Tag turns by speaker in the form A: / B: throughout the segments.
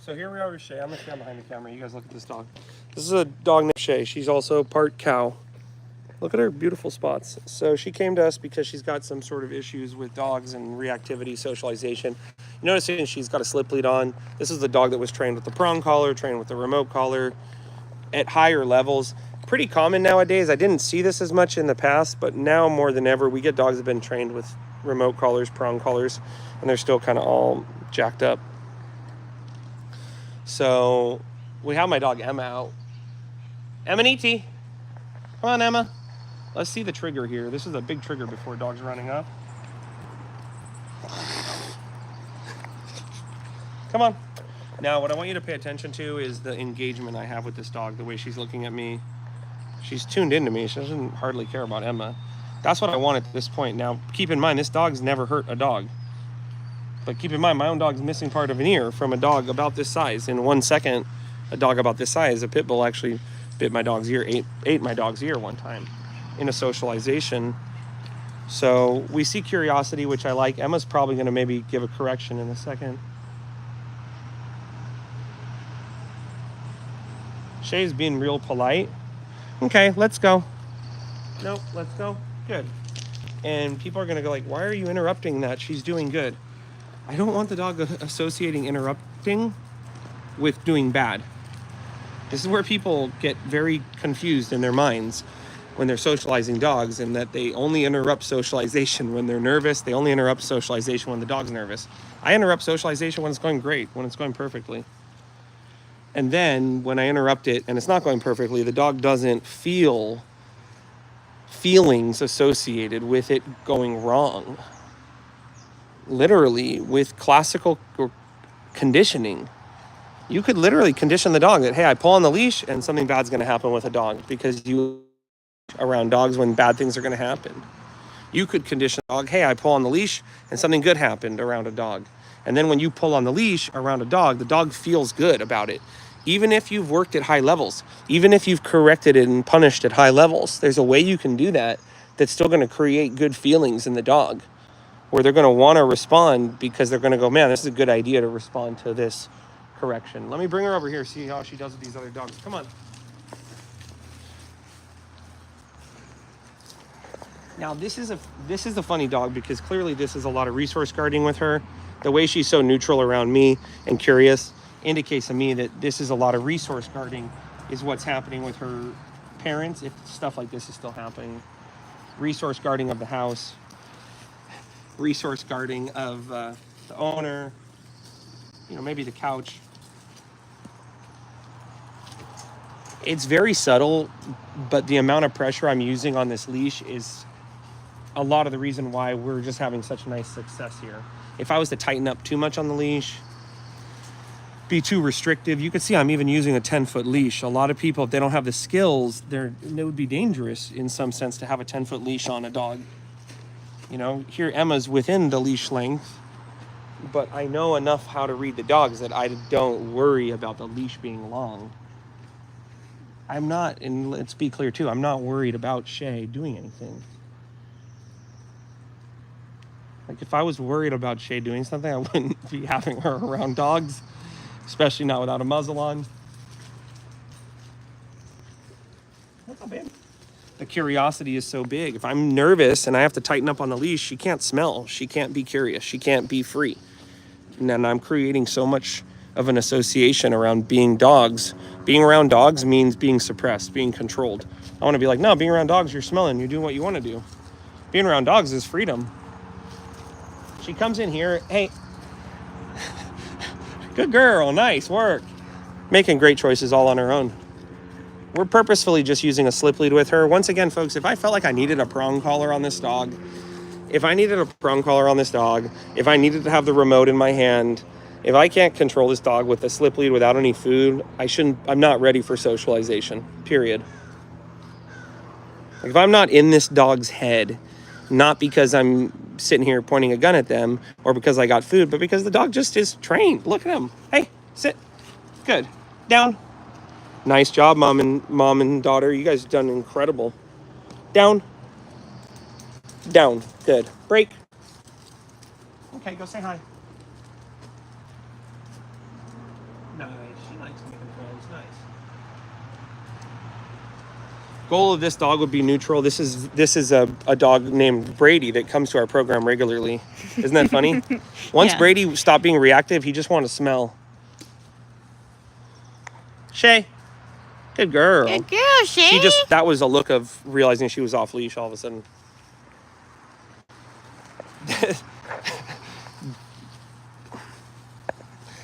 A: So here we are with Shay. I'm going to stand behind the camera. You guys look at this dog. This is a dog named Shay. She's also part cow. Look at her beautiful spots. So she came to us because she's got some sort of issues with dogs and reactivity, socialization. You notice she's got a slip lead on. This is the dog that was trained with the prong collar, trained with the remote collar at higher levels. Pretty common nowadays. I didn't see this as much in the past, but now more than ever, we get dogs that have been trained with remote collars, prong collars, and they're still kind of all jacked up. So we have my dog Emma out. Emma Niti. Come on, Emma. Let's see the trigger here. This is a big trigger before dog's running up. Come on. Now, what I want you to pay attention to is the engagement I have with this dog, the way she's looking at me. She's tuned into me. She doesn't hardly care about Emma. That's what I want at this point. Now, keep in mind, this dog's never hurt a dog. But keep in mind, my own dog's missing part of an ear from a dog about this size. In 1 second, a dog about this size, a pit bull actually bit my dog's ear, ate my dog's ear one time in a socialization. So we see curiosity, which I like. Emma's probably going to maybe give a correction in a second. Shay's being real polite. Okay, let's go. Nope, let's go. Good. And people are going to go like, why are you interrupting that? She's doing good. I don't want the dog associating interrupting with doing bad. This is where people get very confused in their minds when they're socializing dogs, and that they only interrupt socialization when they're nervous. They only interrupt socialization when the dog's nervous. I interrupt socialization when it's going great, when it's going perfectly. And then when I interrupt it and it's not going perfectly, the dog doesn't feel feelings associated with it going wrong. Literally, with classical conditioning, you could literally condition the dog that, hey, I pull on the leash and something bad's going to happen with a dog, because you around dogs when bad things are going to happen. You could condition the dog, hey, I pull on the leash and something good happened around a dog. And then when you pull on the leash around a dog, the dog feels good about it. Even if you've worked at high levels, even if you've corrected it and punished at high levels, there's a way you can do that that's still going to create good feelings in the dog, where they're going to want to respond because they're going to go, man, this is a good idea to respond to this correction. Let me bring her over here, see how she does with these other dogs. Come on. Now, this is a funny dog, because clearly this is a lot of resource guarding with her. The way she's so neutral around me and curious indicates to me that this is a lot of resource guarding is what's happening with her parents, if stuff like this is still happening. Resource guarding of the house, resource guarding of the owner, maybe the couch. It's very subtle, but the amount of pressure I'm using on this leash is a lot of the reason why we're just having such nice success here. If I was to tighten up too much on the leash, be too restrictive, you could see I'm even using a 10-foot leash. A lot of people, if they don't have the skills, it would be dangerous in some sense to have a 10-foot leash on a dog. Here Emma's within the leash length, but I know enough how to read the dogs that I don't worry about the leash being long. I'm not, and let's be clear too, I'm not worried about Shay doing anything. Like, if I was worried about Shay doing something, I wouldn't be having her around dogs, especially not without a muzzle on. What's up, babe? The curiosity is so big. If I'm nervous and I have to tighten up on the leash, she can't smell. She can't be curious. She can't be free. And then I'm creating so much of an association around being dogs. Being around dogs means being suppressed, being controlled. I want to be like, no, being around dogs, you're smelling. You're doing what you want to do. Being around dogs is freedom. She comes in here, hey, good girl, nice work. Making great choices all on her own. We're purposefully just using a slip lead with her. Once again, folks, if I felt like I needed a prong collar on this dog, if I needed to have the remote in my hand, if I can't control this dog with a slip lead without any food, I'm not ready for socialization, period. Like, if I'm not in this dog's head, not because I'm sitting here pointing a gun at them or because I got food, but because the dog just is trained. Look at him. Hey, sit. Good. Down. Nice job, mom and daughter. You guys have done incredible. Down. Down. Good. Break. Okay, go say hi. Nice. She likes making friends. Nice. Goal of this dog would be neutral. This is a dog named Brady that comes to our program regularly. Isn't that funny? Once
B: Yeah.
A: Brady stopped being reactive, he just wanted to smell. Shay. Good girl.
B: Good girl, Shay.
A: That was a look of realizing she was off leash all of a sudden.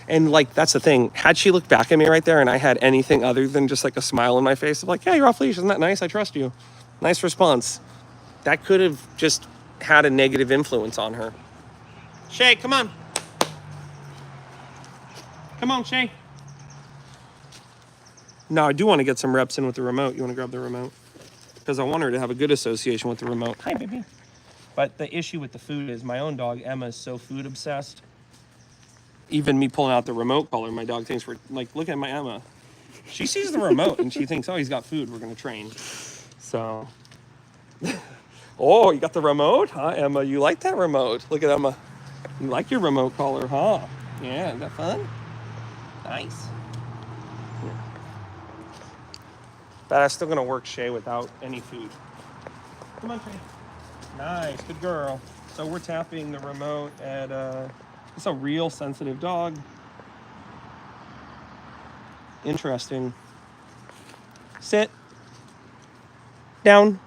A: And like, that's the thing. Had she looked back at me right there and I had anything other than just like a smile on my face of like, yeah, you're off leash. Isn't that nice? I trust you. Nice response. That could have just had a negative influence on her. Shay, come on. Come on, Shay. No, I do want to get some reps in with the remote. You want to grab the remote? Because I want her to have a good association with the remote. Hi, baby. But the issue with the food is my own dog, Emma, is so food obsessed. Even me pulling out the remote collar, my dog thinks we're like, look at my Emma. She sees the remote and she thinks, oh, he's got food. We're going to train. So, oh, you got the remote? Huh, Emma? You like that remote? Look at Emma. You like your remote collar, huh? Yeah, is that fun? Nice. Yeah. But I'm still going to work Shay without any food. Come on, Shay. Nice, good girl. So we're tapping the remote at, it's a real sensitive dog. Interesting. Sit. Down.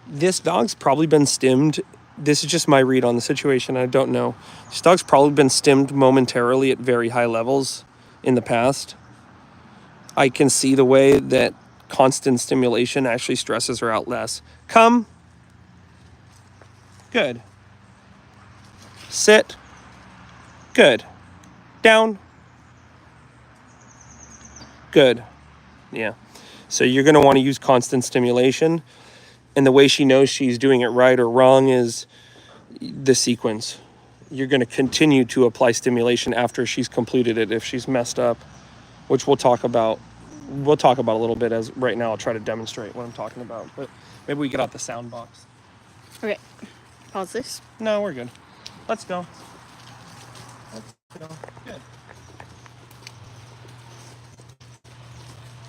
A: This dog's probably been stimmed. This is just my read on the situation. I don't know. This dog's probably been stimmed momentarily at very high levels in the past. I can see the way that constant stimulation actually stresses her out less. Come. Good. Sit. Good. Down. Good. Yeah. So you're going to want to use constant stimulation. And the way she knows she's doing it right or wrong is the sequence. You're going to continue to apply stimulation after she's completed it if she's messed up, which we'll talk about. We'll talk about a little bit as right now. I'll try to demonstrate what I'm talking about. But maybe we get out the sound box.
B: Okay. Pause this.
A: No, we're good. Let's go. Let's go. Good.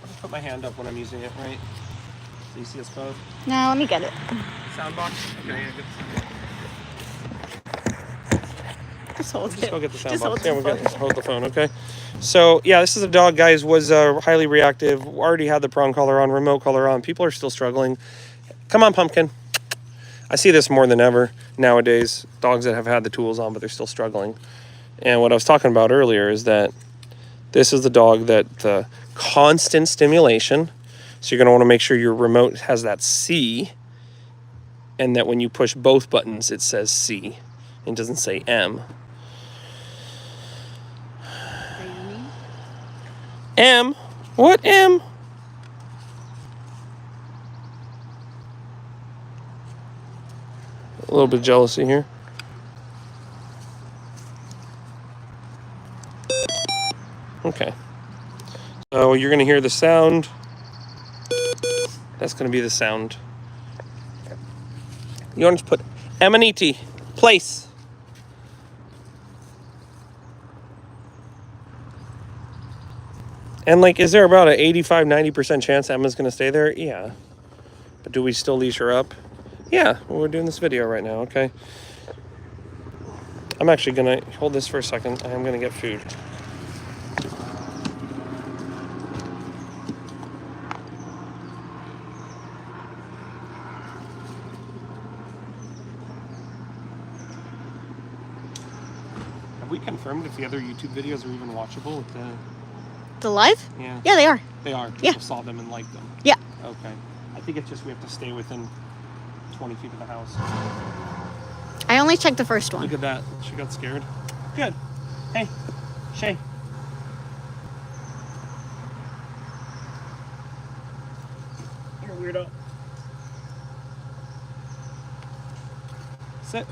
A: I'll just put my hand up when I'm using it, right? So you see us both?
B: Now let me get it.
A: Sound box? Okay, yeah, good.
B: Just hold it.
A: Just go get the sound
B: Just
A: box.
B: hold
A: Yeah,
B: the
A: we're
B: phone.
A: good. Hold the phone, okay? So, yeah, this is a dog, guys, was highly reactive. Already had the prong collar on, remote collar on. People are still struggling. Come on, Pumpkin. I see this more than ever nowadays. Dogs that have had the tools on, but they're still struggling. And what I was talking about earlier is that this is the dog that the constant stimulation. So you're going to want to make sure your remote has that C, and that when you push both buttons, it says C. It doesn't say M. M? What M? A little bit of jealousy here. Okay. So you're going to hear the sound. That's going to be the sound. You want to put Emaniti, place. And like, is there about an 85-90% chance Emma's going to stay there? Yeah. But do we still leash her up? Yeah, well, we're doing this video right now, okay? I'm actually going to hold this for a second. I'm going to get food. Have we confirmed if the other YouTube videos are even watchable with
B: The live?
A: Yeah.
B: Yeah, they are.
A: They are.
B: Yeah.
A: People saw them and liked them.
B: Yeah.
A: Okay. I think it's just we have to stay within 20 feet of the house.
B: I only checked the first one.
A: Look at that. She got scared. Good. Hey, Shay. You're a weirdo. Sit.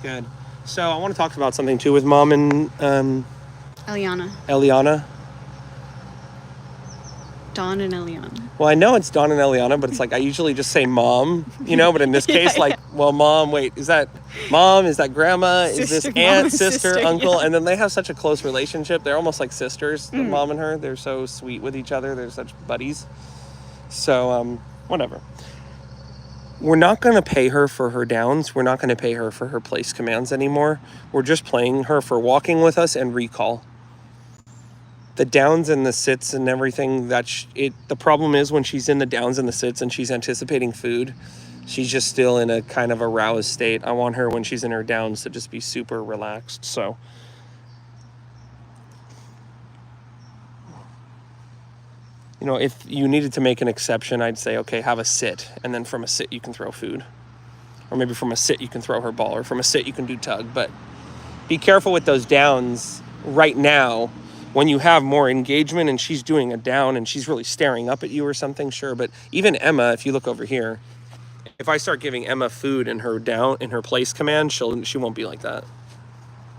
A: Good. So I want to talk about something too with Mom and
B: Eliana.
A: Eliana.
B: Dawn and Eliana.
A: Well, I know it's Dawn and Eliana, but it's like I usually just say mom, you know, but in this case,
B: Yeah,
A: like, well, mom, wait, is that mom? Is that grandma? Is this
B: Sister, mom
A: aunt,
B: and
A: sister,
B: sister,
A: uncle?
B: yeah.
A: And then they have such a close relationship. They're almost like sisters, the mom and her. They're so sweet with each other. They're such buddies. So, whatever. We're not going to pay her for her downs. We're not going to pay her for her place commands anymore. We're just paying her for walking with us and recall. The downs and the sits and everything, the problem is when she's in the downs and the sits and she's anticipating food, she's just still in a kind of aroused state. I want her when she's in her downs to just be super relaxed. So you know, if you needed to make an exception, I'd say, okay, have a sit, and then from a sit you can throw food, or maybe from a sit you can throw her ball, or from a sit you can do tug. But be careful with those downs right now. When you have more engagement and she's doing a down and she's really staring up at you or something, sure. But even Emma, if you look over here, if I start giving Emma food in her down, in her place command, she won't be like that.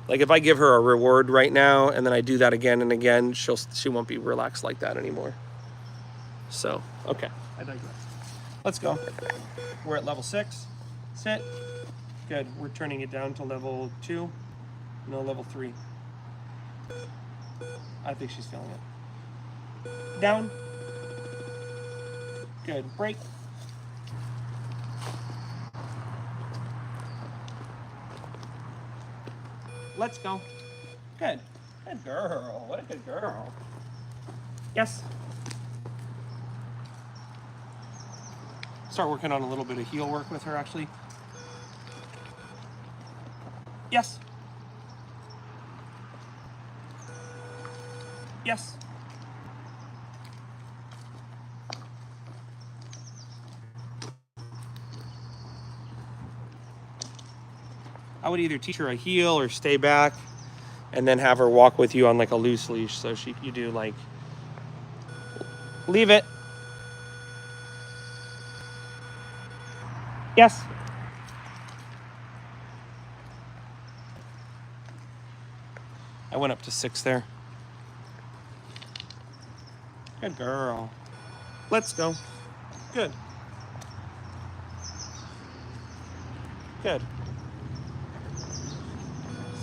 A: Like if I give her a reward right now and then I do that again and again, she won't be relaxed like that anymore. So, okay, I digress. Let's go. We're at level 6. Sit. Good. We're turning it down to level 2. No, level 3. I think she's feeling it. Down. Good. Break. Let's go. Good. Good girl. What a good girl. Yes. Start working on a little bit of heel work with her, actually. Yes. Yes. I would either teach her a heel or stay back and then have her walk with you on like a loose leash. So you do like, leave it. Yes. I went up to 6 there. Good girl. Let's go. Good. Good.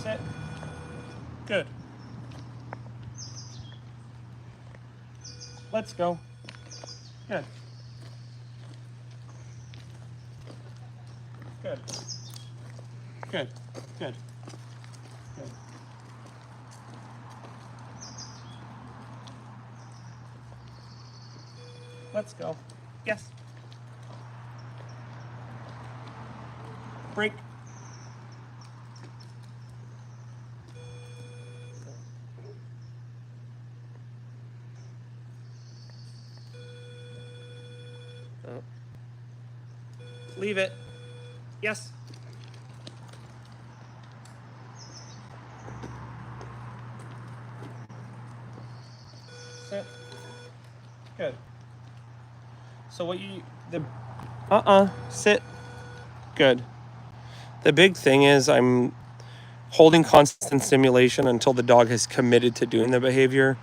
A: Sit. Good. Let's go. Good. Good. Good. Good. Good. Let's go. Yes. Break. Oh. Leave it. Yes. Sit. Good. So sit. Good. The big thing is I'm holding constant stimulation until the dog has committed to doing the behavior.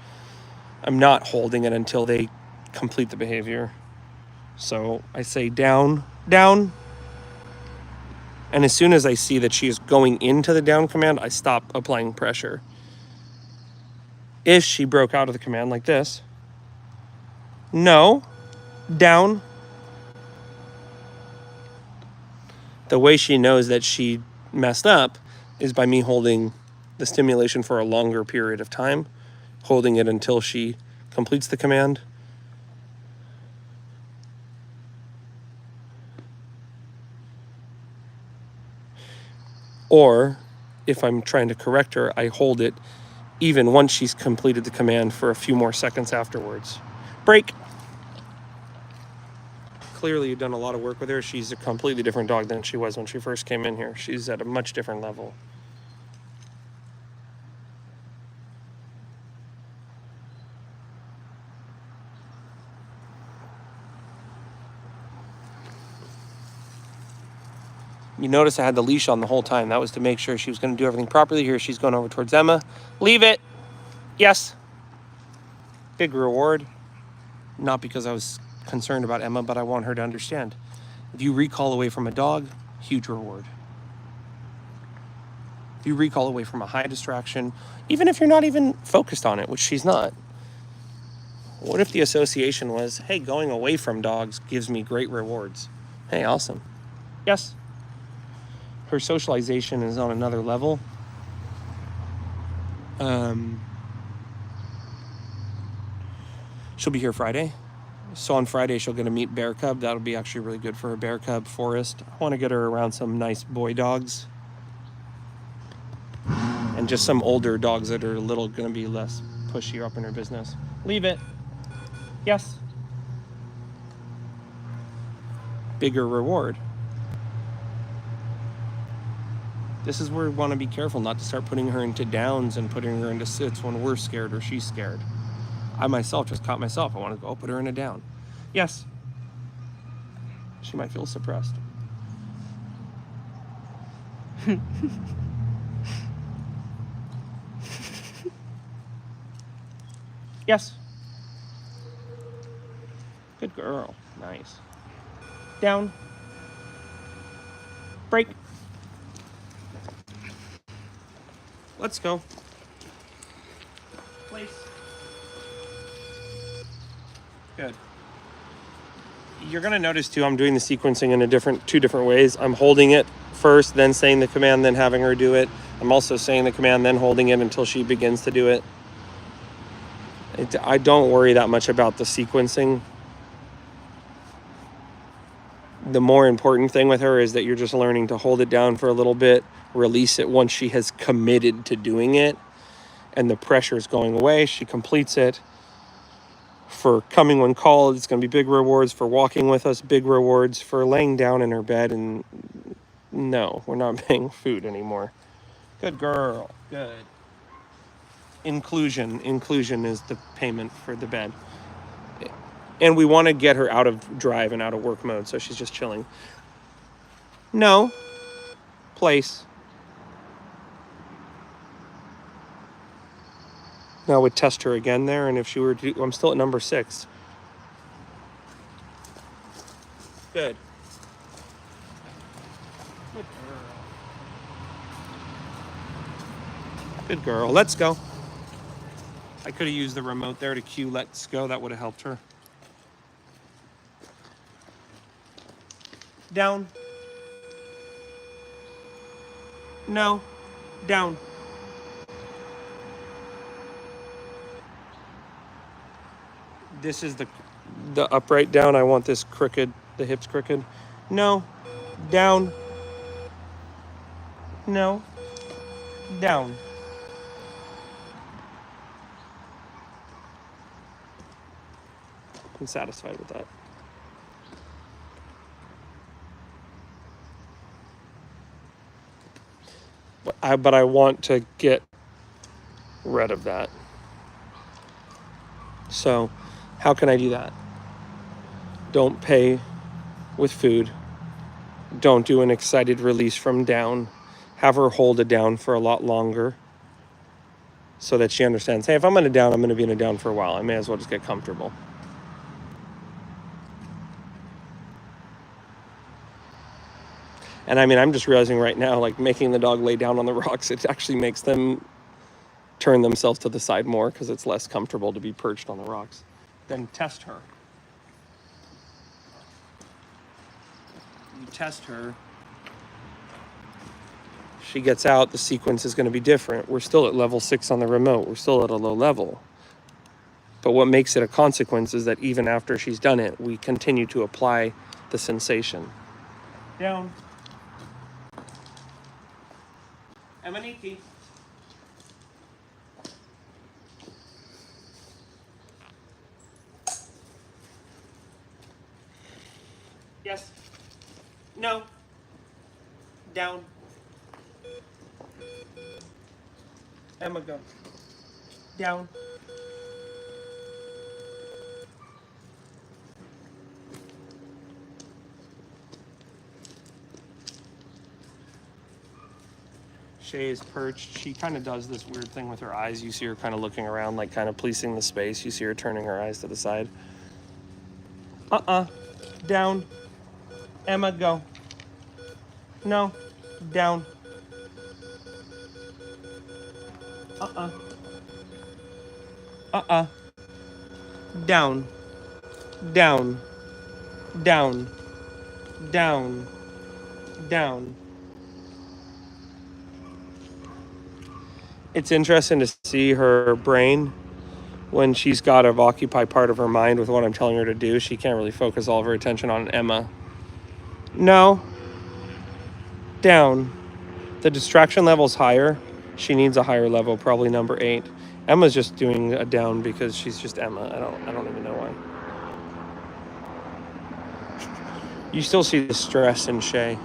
A: I'm not holding it until they complete the behavior. So I say down, down. And as soon as I see that she is going into the down command, I stop applying pressure. If she broke out of the command like this, no, down. The way she knows that she messed up is by me holding the stimulation for a longer period of time, holding it until she completes the command. Or if I'm trying to correct her, I hold it even once she's completed the command for a few more seconds afterwards. Break. Clearly you've done a lot of work with her. She's a completely different dog than she was when she first came in here. She's at a much different level. You notice I had the leash on the whole time. That was to make sure she was going to do everything properly. Here she's going over towards Emma. Leave it. Yes. Big reward. Not because I was concerned about Emma, but I want her to understand. If you recall away from a dog, huge reward. If you recall away from a high distraction, even if you're not even focused on it, which she's not, what if the association was, hey, going away from dogs gives me great rewards? Hey, awesome. Yes. Her socialization is on another level. She'll be here Friday. So on Friday, she'll get to meet Bear Cub. That'll be actually really good for her. Bear Cub, Forest. I want to get her around some nice boy dogs. And just some older dogs that are a little going to be less pushy up in her business. Leave it. Yes. Bigger reward. This is where we want to be careful not to start putting her into downs and putting her into sits when we're scared or she's scared. I myself just caught myself. I want to go put her in a down. Yes. She might feel suppressed. Yes. Good girl. Nice. Down. Break. Let's go. Place. Good. You're going to notice too, I'm doing the sequencing in two different ways. I'm holding it first, then saying the command, then having her do it. I'm also saying the command, then holding it until she begins to do it. I don't worry that much about the sequencing. The more important thing with her is that you're just learning to hold it down for a little bit, release it once she has committed to doing it, and the pressure is going away. She completes it. For coming when called, it's going to be big rewards. For walking with us, big rewards. For laying down in her bed, and no, we're not paying food anymore. Good girl. Good. Inclusion is the payment for the bed. And we want to get her out of drive and out of work mode, so she's just chilling. No. Place. Now I would test her again there, and if she were to, I'm still at number 6. Good. Good girl. Let's go. I could have used the remote there to cue let's go. That would have helped her. Down. No. Down. This is the upright down. I want this crooked, the hips crooked. No. Down. No. Down. I'm satisfied with that. But I want to get rid of that. So how can I do that? Don't pay with food. Don't do an excited release from down. Have her hold it down for a lot longer so that she understands, hey, if I'm in a down, I'm going to be in a down for a while. I may as well just get comfortable. And I mean, I'm just realizing right now, like making the dog lay down on the rocks, it actually makes them turn themselves to the side more because it's less comfortable to be perched on the rocks. Then test her. You test her. She gets out, the sequence is going to be different. We're still at level 6 on the remote. We're still at a low level. But what makes it a consequence is that even after she's done it, we continue to apply the sensation. Down. Emaniki. Yes. No. Down. Emma, go. Down. Shay is perched. She kind of does this weird thing with her eyes. You see her kind of looking around, like kind of policing the space. You see her turning her eyes to the side. Down. Emma, go. No. Down. Down. Down. Down. Down. Down. It's interesting to see her brain when she's got to occupy part of her mind with what I'm telling her to do. She can't really focus all of her attention on Emma. No. Down. The distraction level's higher. She needs a higher level, probably number 8. Emma's just doing a down because she's just Emma. I don't even know why. You still see the stress in Shay.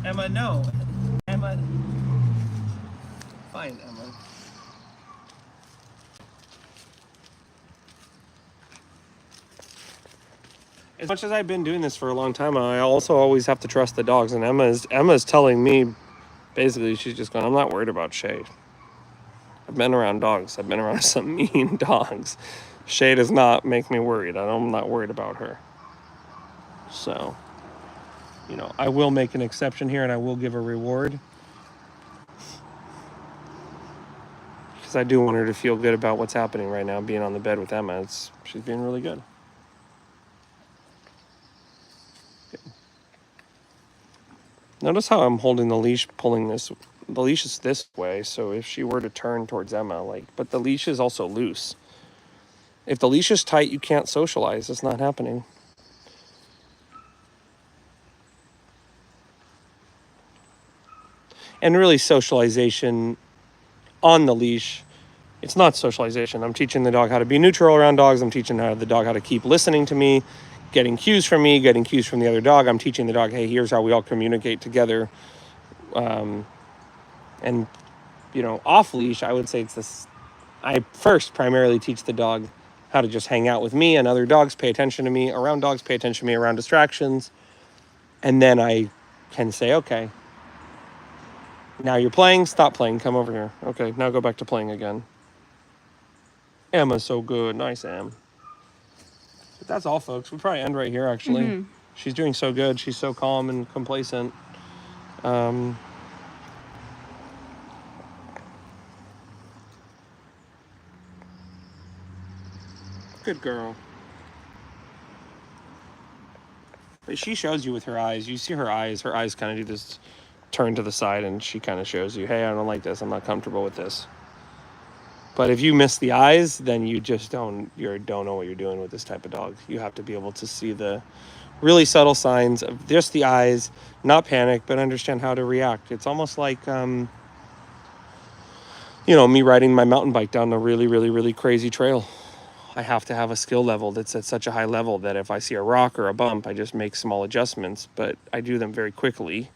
A: Emma, no. Emma. Fine, Emma. As much as I've been doing this for a long time, I also always have to trust the dogs. And Emma's telling me, basically, she's just going, I'm not worried about Shay. I've been around dogs. I've been around some mean dogs. Shay does not make me worried. I'm not worried about her. So, you know, I will make an exception here and I will give a reward. Because I do want her to feel good about what's happening right now, being on the bed with Emma. She's being really good. Notice how I'm holding the leash, pulling this. The leash is this way, so if she were to turn towards Emma, but the leash is also loose. If the leash is tight, you can't socialize. It's not happening. And really, socialization on the leash, it's not socialization. I'm teaching the dog how to be neutral around dogs. I'm teaching the dog how to keep listening to me, getting cues from me, getting cues from the other dog. I'm teaching the dog, hey, here's how we all communicate together. And, you know, off leash, I would say it's this. I first primarily teach the dog how to just hang out with me and other dogs, pay attention to me, around dogs, pay attention to me, around distractions. And then I can say, okay, now you're playing, stop playing, come over here. Okay, now go back to playing again. Emma's so good. Nice, Em. But that's all, folks. We'll probably end right here, actually. Mm-hmm. She's doing so good. She's so calm and complacent. Good girl. But she shows you with her eyes. You see her eyes. Her eyes kind of do this turn to the side, and she kind of shows you, hey, I don't like this. I'm not comfortable with this. But if you miss the eyes, then you just don't know what you're doing with this type of dog. You have to be able to see the really subtle signs of just the eyes, not panic, but understand how to react. It's almost like, you know, me riding my mountain bike down a really, really, really crazy trail. I have to have a skill level that's at such a high level that if I see a rock or a bump, I just make small adjustments, but I do them very quickly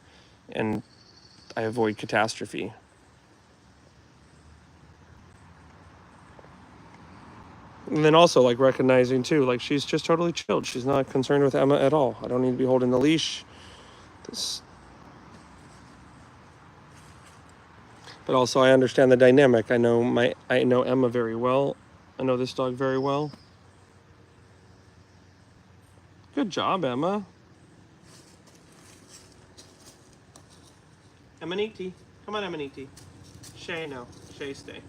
A: and I avoid catastrophe. And then also, like, recognizing too, like, she's just totally chilled. She's not concerned with Emma at all. I don't need to be holding the leash. But also, I understand the dynamic. I know Emma very well. I know this dog very well. Good job, Emma. Emaniti. Come on, Emaniti. Shay, no. Shay, stay.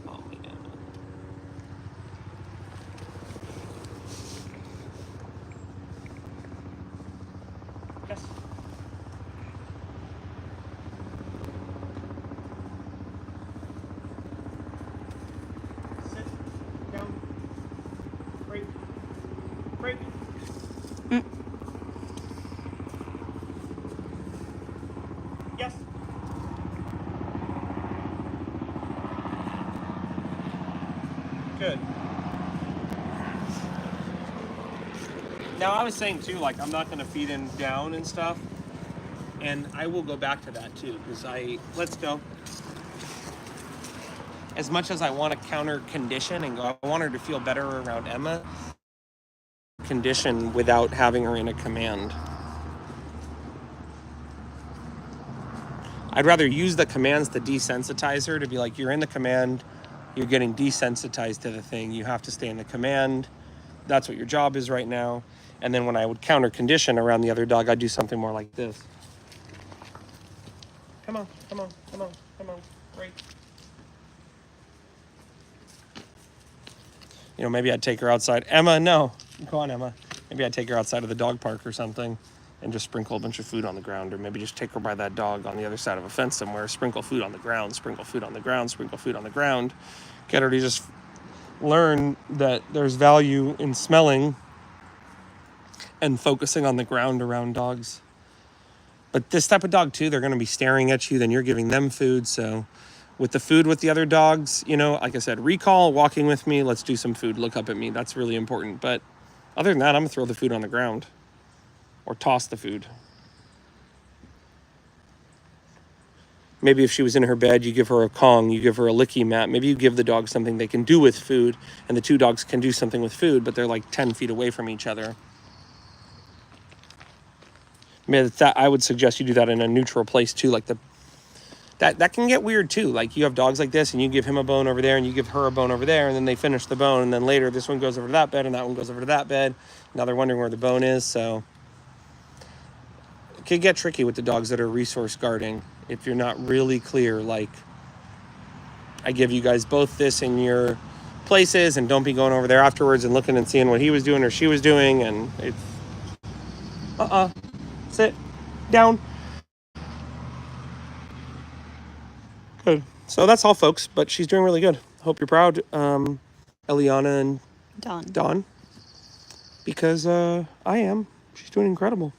A: Oh, Emma. Yes. Sit. Down. Break. Break. Yes. Now I was saying too, like I'm not going to feed him down and stuff, and I will go back to that too, because let's go. As much as I want to counter condition and go, I want her to feel better around Emma. Condition without having her in a command. I'd rather use the commands to desensitize her, to be like, you're in the command, you're getting desensitized to the thing, you have to stay in the command. That's what your job is right now. And then when I would counter condition around the other dog, I'd do something more like this. Come on, come on, come on, come on, great. You know, maybe I'd take her outside. Emma, no. Go on, Emma. Maybe I'd take her outside of the dog park or something and just sprinkle a bunch of food on the ground, or maybe just take her by that dog on the other side of a fence somewhere, sprinkle food on the ground, sprinkle food on the ground, sprinkle food on the ground. Get her to just learn that there's value in smelling and focusing on the ground around dogs. But this type of dog too, they're going to be staring at you, then you're giving them food. So with the food with the other dogs, you know, like I said, recall, walking with me, let's do some food, look up at me. That's really important. But other than that, I'm going to throw the food on the ground or toss the food. Maybe if she was in her bed, you give her a Kong, you give her a licky mat. Maybe you give the dog something they can do with food, and the two dogs can do something with food, but they're like 10 feet away from each other. I would suggest you do that in a neutral place too. Like that can get weird too. Like you have dogs like this, and you give him a bone over there, and you give her a bone over there, and then they finish the bone, and then later this one goes over to that bed, and that one goes over to that bed. Now they're wondering where the bone is. So it can get tricky with the dogs that are resource guarding if you're not really clear. Like, I give you guys both this in your places, and don't be going over there afterwards and looking and seeing what he was doing or she was doing. And it's sit down. Good. So that's all, folks, but she's doing really good. Hope you're proud, Eliana and Dawn, because I am. She's doing incredible.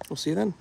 A: We'll see you then.